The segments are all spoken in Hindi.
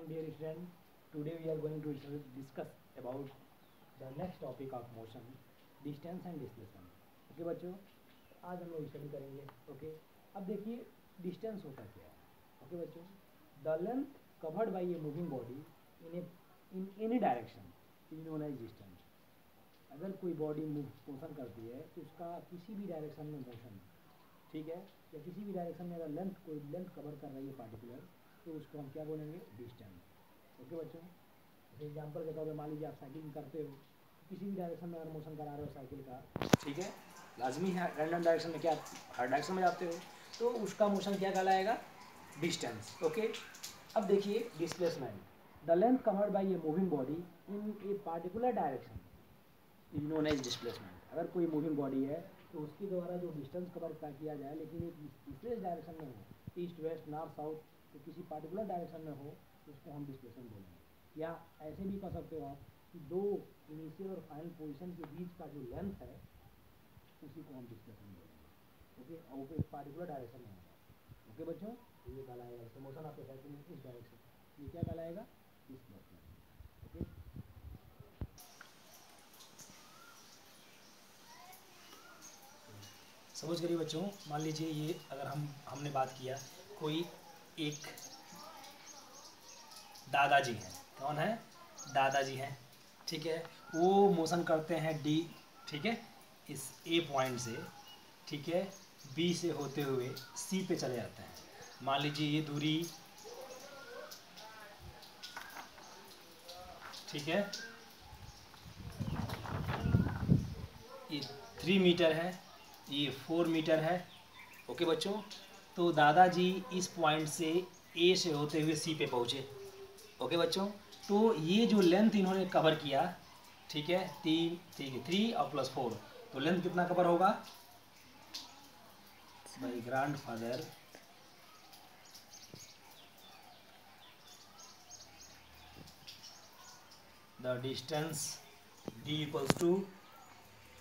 Dear friend, today we are going to discuss about the next topic of motion, distance and displacement. Okay बच्चों, आज हम लोग स्टडी करेंगे. ओके, अब देखिए डिस्टेंस होता क्या है. ओके बच्चों, the length covered by a moving body in any direction is known as distance. अगर कोई बॉडी मोशन करती है तो उसका किसी भी डायरेक्शन में मोशन, ठीक है, या किसी भी डायरेक्शन में अगर कोई लेंथ कवर कर रही है पार्टिकुलर, तो उसको हम क्या बोलेंगे, डिस्टेंस. ओके बच्चों, जैसे एग्जांपल के तौर पे मान लीजिए आप साइकिलिंग करते हो, किसी भी डायरेक्शन में अगर मोशन करा रहे हो साइकिल का, ठीक है, लाजमी है रैंडम डायरेक्शन में, क्या हर डायरेक्शन में जाते हो, तो उसका मोशन क्या कहलाएगा, डिस्टेंस. ओके, अब देखिए displacement, the length covered by a moving body in a particular direction is known as displacement. अगर कोई मूविंग बॉडी है तो उसके द्वारा जो डिस्टेंस कवर किया जाए, लेकिन एक विशेष डायरेक्शन में हो, ईस्ट वेस्ट नॉर्थ साउथ, तो किसी पार्टिकुलर डायरेक्शन में हो, तो उसको हम डिस्प्लेसमेंट बोलेंगे. या ऐसे भी कह सकते हो आप कि दो इनिशियल और फाइनल पोजीशन के बीच का जो लेंथ है उसी को हम डिस्प्लेसमेंट बोलेंगे. ओके, और वो एक पार्टिकुलर डायरेक्शन में होगा. ओके बच्चों, तो ये कहलाएगा, जैसे मोशन आपके साइकिल में इस डायरेक्शन, ये क्या कहलाएगा, डिस्प्लेसमेंट. ओके, समझ करिए बच्चों. मान लीजिए ये अगर हमने बात किया, कोई एक दादाजी हैं. कौन है, दादाजी हैं, ठीक है, वो मोशन करते हैं डी, ठीक है, इस ए पॉइंट से, ठीक है, बी से होते हुए सी पे चले जाते हैं. मान लीजिए ये दूरी, ठीक है, ये 3 मीटर है, ये 4 मीटर है. ओके बच्चों, तो दादाजी इस पॉइंट से ए से होते हुए सी पे पहुँचे. ओके बच्चों, तो ये जो लेंथ इन्होंने कवर किया, ठीक है, 3 और +4, तो लेंथ कितना कवर होगा, भाई grandfather the distance d equals to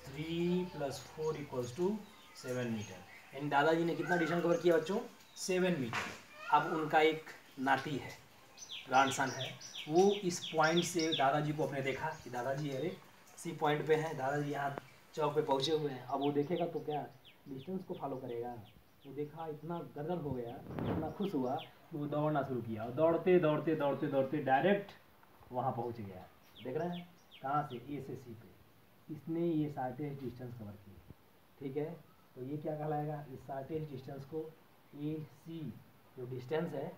3 + 4 equals to 7 metre. यानी दादाजी ने कितना डिस्टेंस कवर किया बच्चों, 7 मीटर. अब उनका एक नाती है, ग्रैंडसन है, वो इस पॉइंट से दादाजी को अपने देखा कि दादाजी अरे इसी पॉइंट पे हैं, दादाजी यहाँ चौक पे पहुँचे हुए हैं. अब वो देखेगा तो क्या डिस्टेंस को फॉलो करेगा. वो देखा, इतना गदगद हो गया, इतना खुश हुआ कि वो दौड़ना शुरू किया, और दौड़ते दौड़ते दौड़ते दौड़ते डायरेक्ट वहाँ पहुँच गया. देख रहे हैं कहाँ से, ए से सी पे. इसने ये शार्टेस्ट डिस्टेंस कवर की, ठीक है. तो ये क्या कहलाएगा, इस शार्टेस्ट डिस्टेंस को ए सी जो डिस्टेंस है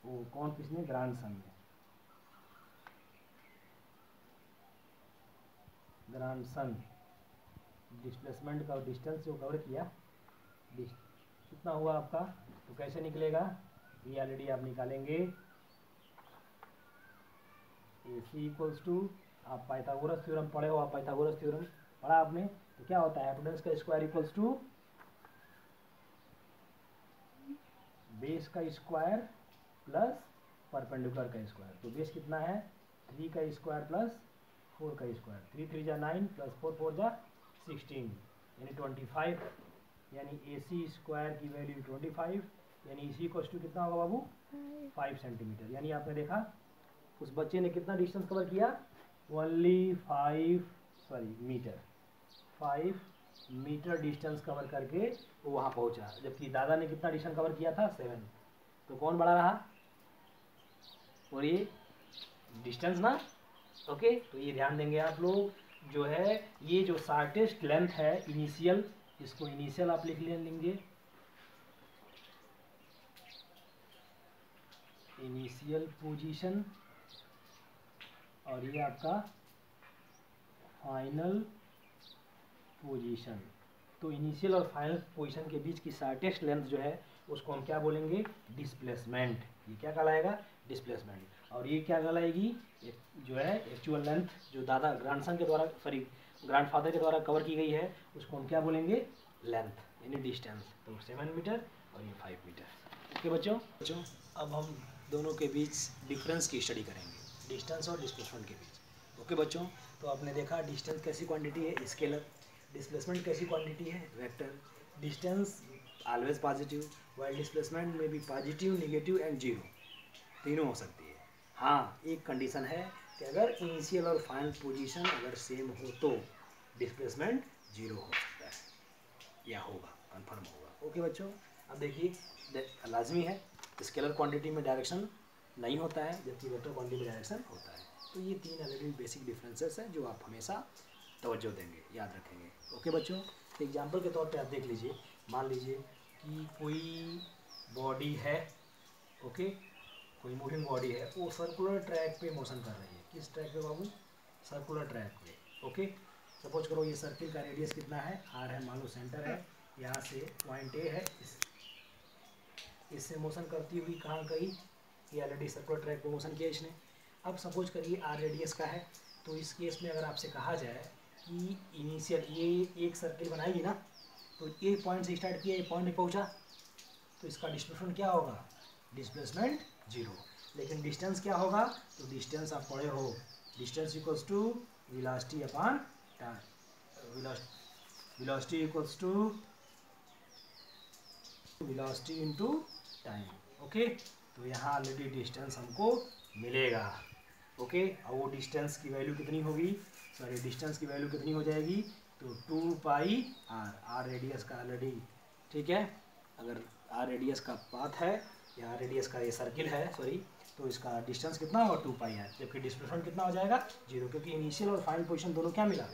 वो कौन, किसने, ग्रैंडसन ने, ग्रैंडसन डिस्प्लेसमेंट का डिस्टेंस जो कवर किया, कितना हुआ आपका, तो कैसे निकलेगा, ये ऑलरेडी आप निकालेंगे. ए सी इक्वल्स टू, आप पाइथागोरस थ्योरम पढ़े हो, आप पाइथागोरस थ्योरम पढ़ा आपने, तो क्या होता है, हाइपोटेन्यूज का स्क्वायर इक्वल्स टू बेस का स्क्वायर प्लस परपेंडिकुलर का स्क्वायर. तो बेस कितना है, 3 का स्क्वायर प्लस 4 का स्क्वायर. 3 3 जा 9 + 4 4 जा 16, यानी 25. यानी ए सी स्क्वायर की वैल्यू 25, यानी इसी कोस टू कितना होगा बाबू, 5 सेंटीमीटर. यानी आपने देखा उस बच्चे ने कितना डिस्टेंस कवर किया, ओनली 5 मीटर डिस्टेंस कवर करके वो वहाँ पहुँचा. जबकि दादा ने कितना डिस्टेंस कवर किया था, 7. तो कौन बड़ा रहा, और ये डिस्टेंस ना. ओके, तो ये ध्यान देंगे आप लोग, जो है ये जो शार्टेस्ट लेंथ है इनिशियल, इसको इनिशियल आप लिख लेंगे, इनिशियल पोजीशन, और ये आपका फाइनल पोजीशन. तो इनिशियल और फाइनल पोजीशन के बीच की शार्टेस्ट लेंथ जो है उसको हम क्या बोलेंगे, डिस्प्लेसमेंट. ये क्या कहलाएगा, डिस्प्लेसमेंट. और ये क्या कहलाएगी, जो है एक्चुअल लेंथ जो दादा ग्रैंडसन के द्वारा, सॉरी ग्रैंडफादर के द्वारा कवर की गई है, उसको हम क्या बोलेंगे, लेंथ, यानी डिस्टेंस. तो 7 मीटर और ये 5 मीटर. ओके बच्चों, अब हम दोनों के बीच डिफरेंस की स्टडी करेंगे, डिस्टेंस और डिस्प्लेसमेंट के बीच. ओके बच्चों, तो आपने देखा डिस्टेंस कैसी क्वांटिटी है, स्केलर. डिस्प्लेसमेंट कैसी क्वांटिटी है, vector. Distance always positive, while displacement में भी पॉजिटिव, नेगेटिव एंड जीरो, तीनों हो सकती है. हाँ, एक कंडीशन है कि अगर इनिशियल और फाइनल पोजीशन अगर सेम हो तो डिस्प्लेसमेंट जीरो हो सकता है या होगा, कन्फर्म होगा। ओके बच्चों, अब देखिए लाजमी है स्केलर क्वांटिटी में डायरेक्शन नहीं होता है जबकि वेक्टर क्वांटिटी में डायरेक्शन होता है। तो ये तीन अलग बेसिक डिफरेंसेस हैं जो आप हमेशा तवज्जो देंगे, याद रखेंगे। ओके बच्चों, एग्जाम्पल के तौर पे आप देख लीजिए, मान लीजिए कि कोई बॉडी है, ओके, कोई मूविंग बॉडी है, वो सर्कुलर ट्रैक पे मोशन कर रही है। किस ट्रैक पे बाबू? सर्कुलर ट्रैक पे। ओके, सपोज करो ये सर्किल का रेडियस कितना है, आर है, मान लो सेंटर है, यहाँ से पॉइंट ए है, इससे मोशन करती हुई कहाँ गई, ये ऑलरेडी सर्कुलर ट्रैक पे मोशन किया इसने। अब सपोज करिए आर रेडियस का है, तो इस केस में अगर आपसे कहा जाए कि इनिशियल ये एक सर्किल बनाएगी ना, तो एक पॉइंट से स्टार्ट किया, एक पॉइंट पे पहुंचा, तो इसका डिस्प्लेसमेंट क्या होगा? Displacement zero. लेकिन डिस्टेंस क्या होगा? तो डिस्टेंस आप पढ़े हो, distance equals to velocity upon time, velocity equals to velocity into time. Okay, तो यहाँ ऑलरेडी डिस्टेंस हमको मिलेगा। ओके, और वो डिस्टेंस की वैल्यू कितनी होगी? सॉरी, डिस्टेंस की वैल्यू कितनी हो जाएगी? तो 2 पाई आर, आर रेडियस का ऑलरेडी, ठीक है, अगर आर रेडियस का पाथ है या रेडियस का ये सर्किल है, सॉरी, तो इसका डिस्टेंस कितना होगा? 2 पाई आर, जबकि डिस्प्लेसमेंट कितना हो जाएगा? जीरो, क्योंकि इनिशियल और फाइनल पोजीशन दोनों क्या मिला?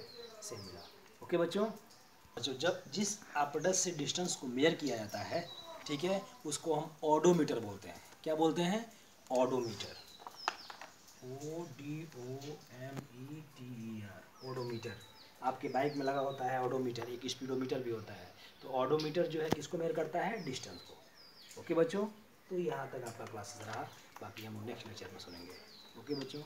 सेम मिला। ओके बच्चों, जब जिस एपेक्स से डिस्टेंस को मेजर किया जाता है, ठीक है, उसको हम ऑडोमीटर बोलते हैं। क्या बोलते हैं? Odometer, ODOMETER, odometer. आपके बाइक में लगा होता है ऑडोमीटर, एक स्पीडोमीटर भी होता है। तो ऑडोमीटर जो है किसको मेजर करता है? डिस्टेंस को। ओके बच्चों, तो यहाँ तक आपका क्लासेस रहा, बाकी हम नेक्स्ट लेक्चर में सुनेंगे। ओके बच्चों।